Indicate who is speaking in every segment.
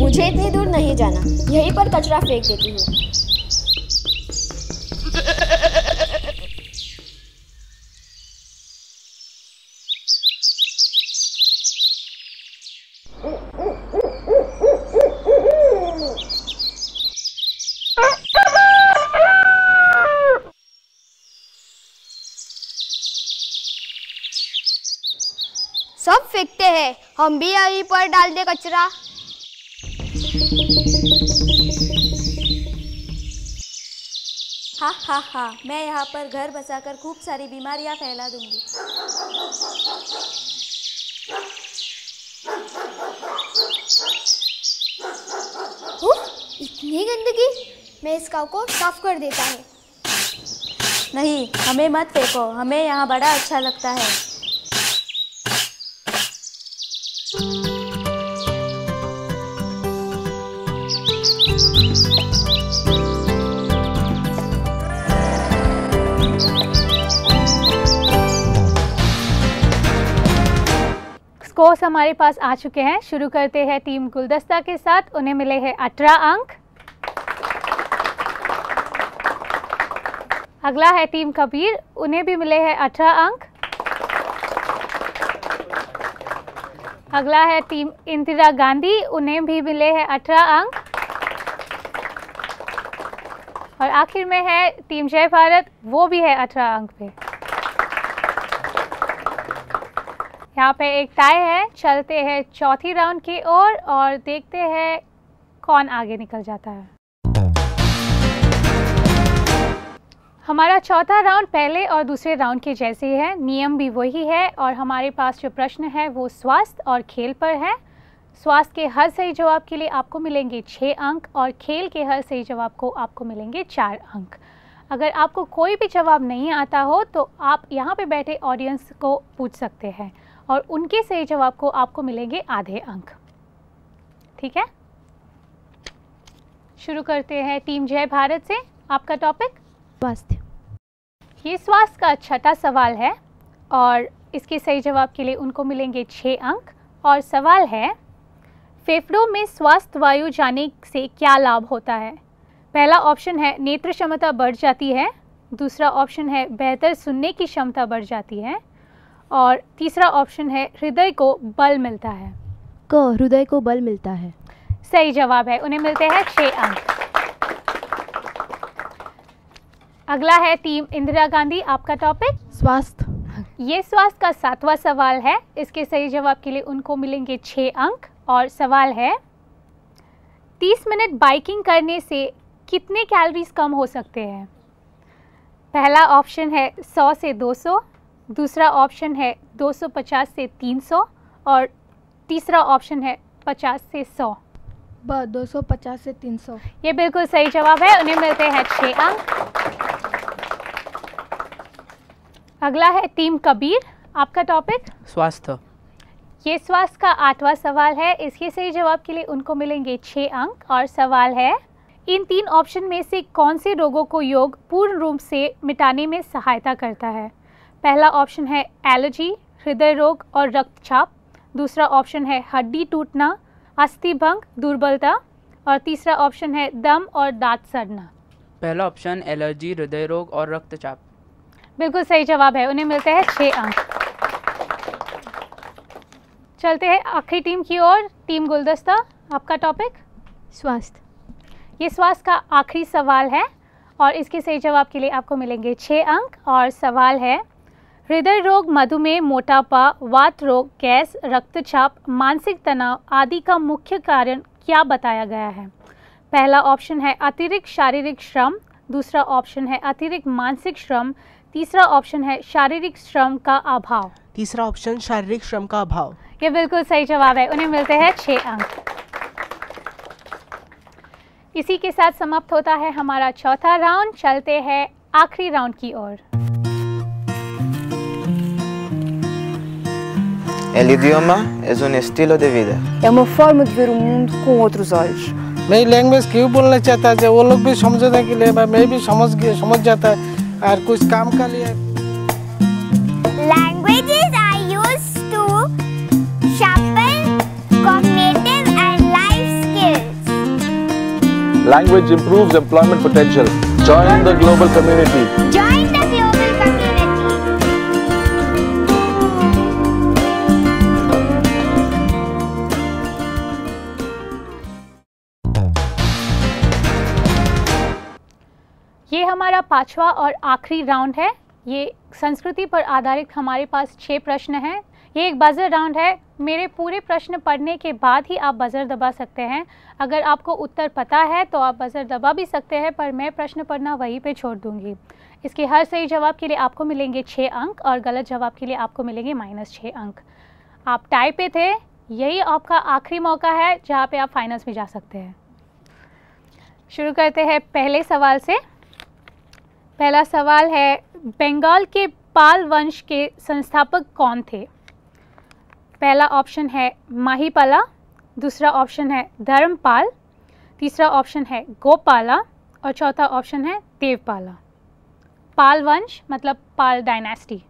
Speaker 1: मुझे इतनी दूर नहीं जाना, यहीं पर कचरा फेंक देती हूँ। सब फेंकते हैं, हम भी यहीं पर डाल दे कचरा।
Speaker 2: हा हा हा, मैं यहाँ पर घर बसाकर खूब सारी बीमारियाँ फैला दूंगी।
Speaker 1: इतनी गंदगी, मैं इस गाँव को साफ कर देता है।
Speaker 2: नहीं, हमें मत फेंको, हमें यहाँ बड़ा अच्छा लगता है।
Speaker 3: स्कोर्स हमारे पास आ चुके हैं। शुरू करते हैं टीम गुलदस्ता के साथ। उन्हें मिले हैं 18 अंक। अगला है टीम कबीर, उन्हें भी मिले हैं 18 अंक। अगला है टीम इंदिरा गांधी, उन्हें भी मिले हैं 18 अंक। और आखिर में है टीम जय भारत, वो भी है 18 अंक पे। यहाँ पे एक टाई है। चलते हैं चौथी राउंड की ओर और देखते हैं कौन आगे निकल जाता है। हमारा चौथा राउंड पहले और दूसरे राउंड के जैसे ही है, नियम भी वही है और हमारे पास जो प्रश्न है वो स्वास्थ्य और खेल पर है। स्वास्थ्य के हर सही जवाब के लिए आपको मिलेंगे 6 अंक और खेल के हर सही जवाब को आपको मिलेंगे 4 अंक। अगर आपको कोई भी जवाब नहीं आता हो तो आप यहाँ पे बैठे ऑडियंस को पूछ सकते हैं और उनके सही जवाब को आपको मिलेंगे आधे अंक। ठीक है, शुरू करते हैं टीम जय भारत से। आपका टॉपिक
Speaker 1: स्वास्थ्य।
Speaker 3: ये स्वास्थ्य का छठा सवाल है और इसके सही जवाब के लिए उनको मिलेंगे 6 अंक। और सवाल है, फेफड़ों में स्वास्थ्य वायु जाने से क्या लाभ होता है? पहला ऑप्शन है नेत्र क्षमता बढ़ जाती है, दूसरा ऑप्शन है बेहतर सुनने की क्षमता बढ़ जाती है और तीसरा ऑप्शन है हृदय को बल मिलता है।
Speaker 1: हृदय को बल मिलता है
Speaker 3: सही जवाब है, उन्हें मिलते हैं 6 अंक। अगला है टीम इंदिरा गांधी। आपका टॉपिक
Speaker 1: स्वास्थ्य।
Speaker 3: ये स्वास्थ्य का 7वां सवाल है। इसके सही जवाब के लिए उनको मिलेंगे 6 अंक। और सवाल है, 30 मिनट बाइकिंग करने से कितने कैलोरीज कम हो सकते हैं? पहला ऑप्शन है 100 से 200, दूसरा ऑप्शन है 250 से 300 और तीसरा ऑप्शन है 50 से 100।
Speaker 1: 250 से 300।
Speaker 3: ये बिल्कुल सही जवाब है, उन्हें मिलते हैं 6 अंक। अगला है टीम कबीर। आपका टॉपिक
Speaker 4: स्वास्थ्य।
Speaker 3: ये स्वास्थ्य का 8वां सवाल है। इसके सही जवाब के लिए उनको मिलेंगे 6 अंक। और सवाल है, इन 3 ऑप्शन में से कौन से रोगों को योग पूर्ण रूप से मिटाने में सहायता करता है? पहला ऑप्शन है एलर्जी, हृदय रोग और रक्तचाप, दूसरा ऑप्शन है हड्डी टूटना, अस्थि भंग, दुर्बलता और तीसरा ऑप्शन है दम और दांत सड़ना।
Speaker 4: पहला ऑप्शन एलर्जी, हृदय रोग और रक्तचाप।
Speaker 3: बिल्कुल सही जवाब है, उन्हें मिलते हैं 6 अंक। चलते हैं आखिरी टीम की ओर, टीम गुलदस्ता। आपका टॉपिक
Speaker 1: स्वास्थ्य।
Speaker 3: ये स्वास्थ्य का आखिरी सवाल है और इसके सही जवाब के लिए आपको मिलेंगे 6 अंक। और सवाल है, हृदय रोग, मधुमेह, मोटापा, वात रोग, गैस, रक्तचाप, मानसिक तनाव आदि का मुख्य कारण क्या बताया गया है? पहला ऑप्शन है अतिरिक्त शारीरिक श्रम, दूसरा ऑप्शन है अतिरिक्त मानसिक श्रम, तीसरा ऑप्शन है शारीरिक श्रम का अभाव।
Speaker 5: तीसरा ऑप्शन शारीरिक श्रम का अभाव।
Speaker 3: ये बिल्कुल सही जवाब है, उन्हें मिलते हैं 6 अंक। इसी के साथ समाप्त होता है हमारा चौथा राउंड। चलते हैं आखिरी राउंड की ओर।
Speaker 6: El idioma es un estilo de vida.
Speaker 7: É uma forma de ver o mundo com outros olhos.
Speaker 5: नई लैंग्वेज क्यों बोलना चाहता है, वो लोग भी समझने के लिए मैं भी समझ जाता है और कुछ काम का लिए
Speaker 8: Languages are used to sharpen cognitive and life skills.
Speaker 9: Language improves employment potential. Join the global community.
Speaker 8: Join the global community.
Speaker 3: ये हमारा पांचवा और आखिरी राउंड है। ये संस्कृति पर आधारित हमारे पास 6 प्रश्न हैं। ये एक बजर राउंड है। मेरे पूरे प्रश्न पढ़ने के बाद ही आप बजर दबा सकते हैं। अगर आपको उत्तर पता है तो आप बजर दबा भी सकते हैं, पर मैं प्रश्न पढ़ना वहीं पे छोड़ दूंगी। इसके हर सही जवाब के लिए आपको मिलेंगे 6 अंक और गलत जवाब के लिए आपको मिलेंगे -6 अंक। आप टाई पे थे, यही आपका आखिरी मौका है जहाँ पे आप फाइनल्स में जा सकते हैं। शुरू करते हैं पहले सवाल से। पहला सवाल है, बंगाल के पाल वंश के संस्थापक कौन थे? पहला ऑप्शन है माहीपाला, दूसरा ऑप्शन है धर्मपाल, तीसरा ऑप्शन है गोपाला और चौथा ऑप्शन है देवपाला। पाल वंश मतलब पाल डायनेस्टी।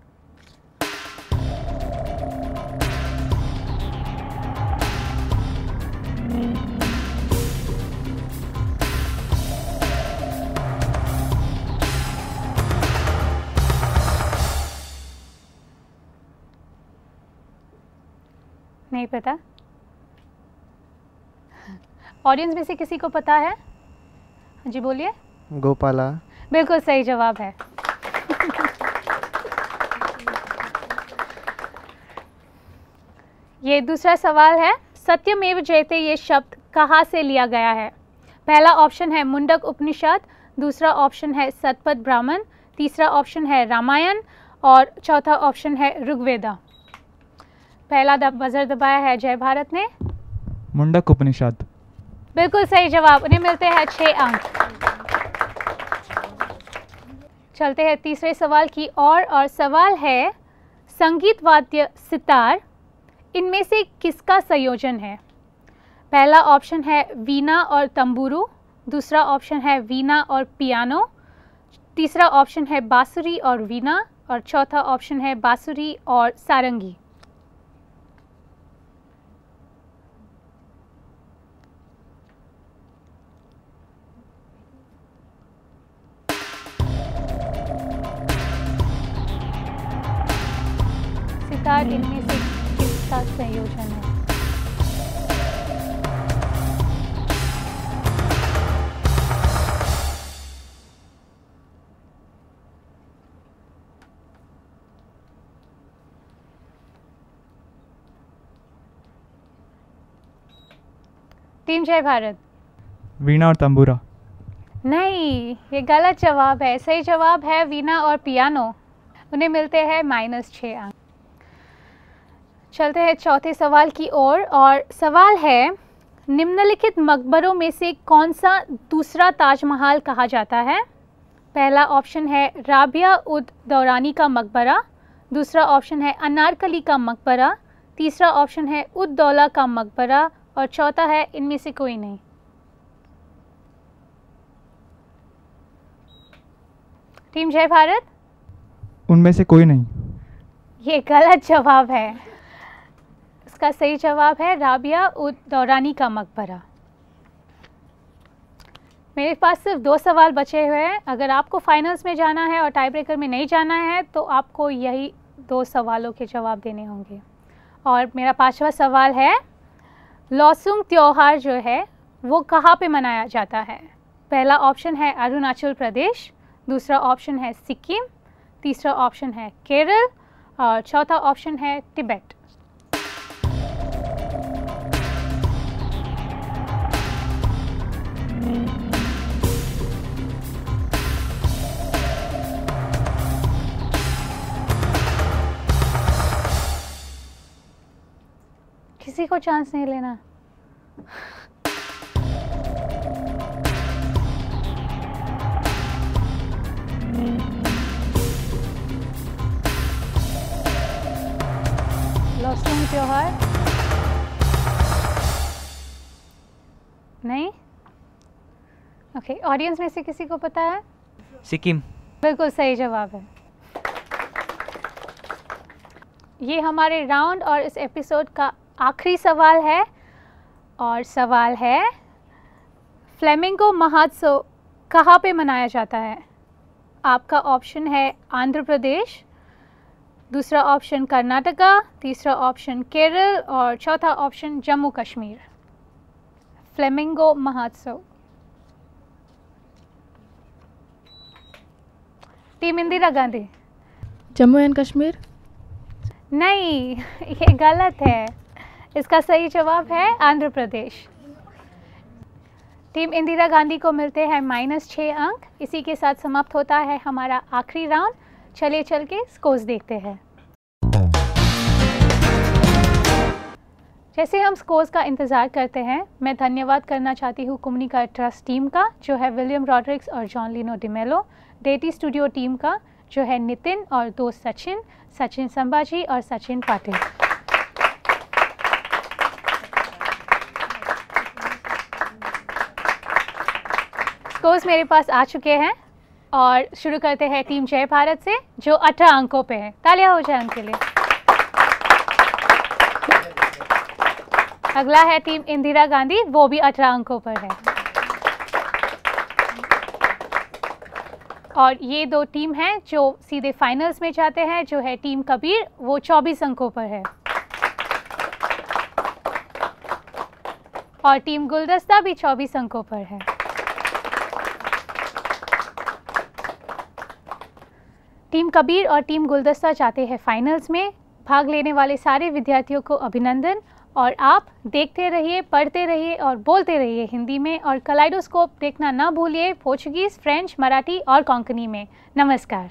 Speaker 3: नहीं पता? ऑडियंस में से किसी को पता है? जी बोलिए।
Speaker 6: गोपाला।
Speaker 3: बिल्कुल सही जवाब है। ये दूसरा सवाल है, सत्यमेव जयते ये शब्द कहाँ से लिया गया है? पहला ऑप्शन है मुंडक उपनिषद, दूसरा ऑप्शन है सतपथ ब्राह्मण, तीसरा ऑप्शन है रामायण और चौथा ऑप्शन है ऋग्वेदा। पहला बजर दबाया है जय भारत ने।
Speaker 10: मुंडक उपनिषद।
Speaker 3: बिल्कुल सही जवाब। उन्हें मिलते हैं 6 अंक। चलते हैं तीसरे सवाल की ओर और सवाल है, संगीत वाद्य सितार इनमें से किसका संयोजन है? पहला ऑप्शन है वीणा और तंबूरू, दूसरा ऑप्शन है वीणा और पियानो, तीसरा ऑप्शन है बांसुरी और वीणा और चौथा ऑप्शन है बांसुरी और सारंगी। सितार इनमें से किसका संयोजन है? टीम जय भारत।
Speaker 10: वीणा और तंबूरा।
Speaker 3: नहीं, ये गलत जवाब है। सही जवाब है वीणा और पियानो। उन्हें मिलते हैं -6 अंक। चलते हैं चौथे सवाल की ओर और सवाल है, निम्नलिखित मकबरों में से कौन सा दूसरा ताजमहल कहा जाता है? पहला ऑप्शन है राबिया उद दौरानी का मकबरा, दूसरा ऑप्शन है अनारकली का मकबरा, तीसरा ऑप्शन है उद दौला का मकबरा और चौथा है इनमें से कोई नहीं। टीम जय भारत।
Speaker 10: उनमें से कोई नहीं।
Speaker 3: ये गलत जवाब है। इसका सही जवाब है राबिया उद दौरानी का मकबरा। मेरे पास सिर्फ 2 सवाल बचे हुए हैं। अगर आपको फाइनल्स में जाना है और टाई ब्रेकर में नहीं जाना है तो आपको यही 2 सवालों के जवाब देने होंगे। और मेरा 5वां सवाल है, लॉसुंग त्योहार जो है वो कहाँ पे मनाया जाता है? पहला ऑप्शन है अरुणाचल प्रदेश, दूसरा ऑप्शन है सिक्किम, तीसरा ऑप्शन है केरल और चौथा ऑप्शन है तिब्बत। किसी को चांस नहीं लेना। लॉसुंग त्योहार नहीं। ओके, ऑडियंस में से किसी को पता है?
Speaker 11: सिक्किम।
Speaker 3: बिल्कुल सही जवाब है। ये हमारे राउंड और इस एपिसोड का आखिरी सवाल है और सवाल है फ्लेमिंगो महोत्सव कहाँ पे मनाया जाता है? आपका ऑप्शन है आंध्र प्रदेश, दूसरा ऑप्शन कर्नाटका, तीसरा ऑप्शन केरल और चौथा ऑप्शन जम्मू कश्मीर। फ्लेमिंगो महोत्सव। टीम इंदिरा गांधी।
Speaker 2: जम्मू एंड कश्मीर।
Speaker 3: नहीं, ये गलत है। इसका सही जवाब है आंध्र प्रदेश। टीम इंदिरा गांधी को मिलते हैं -6 अंक। इसी के साथ समाप्त होता है हमारा आखिरी राउंड। चलिए चल के स्कोर्स देखते हैं। जैसे हम स्कोर्स का इंतज़ार करते हैं, मैं धन्यवाद करना चाहती हूँ कुमनिका ट्रस्ट टीम का जो है विलियम रॉड्रिक्स और जॉन लिनो डिमेलो, डेटी स्टूडियो टीम का जो है नितिन और दोस्त सचिन संभाजी और सचिन पाटिल। स्कोर्स मेरे पास आ चुके हैं और शुरू करते हैं टीम जय भारत से जो 18 अंकों पे है। तालियां हो जाए उनके लिए। अगला है टीम इंदिरा गांधी, वो भी 18 अंकों पर है। और ये दो टीम हैं जो सीधे फाइनल्स में जाते हैं, जो है टीम कबीर, वो 24 अंकों पर है। और टीम गुलदस्ता भी 24 अंकों पर है। टीम कबीर और टीम गुलदस्ता जाते हैं फाइनल्स में। भाग लेने वाले सारे विद्यार्थियों को अभिनंदन। और आप देखते रहिए, पढ़ते रहिए और बोलते रहिए हिंदी में। और कलाइडोस्कोप देखना ना भूलिए पोर्चुगीज़, फ्रेंच, मराठी और कोंकणी में। नमस्कार।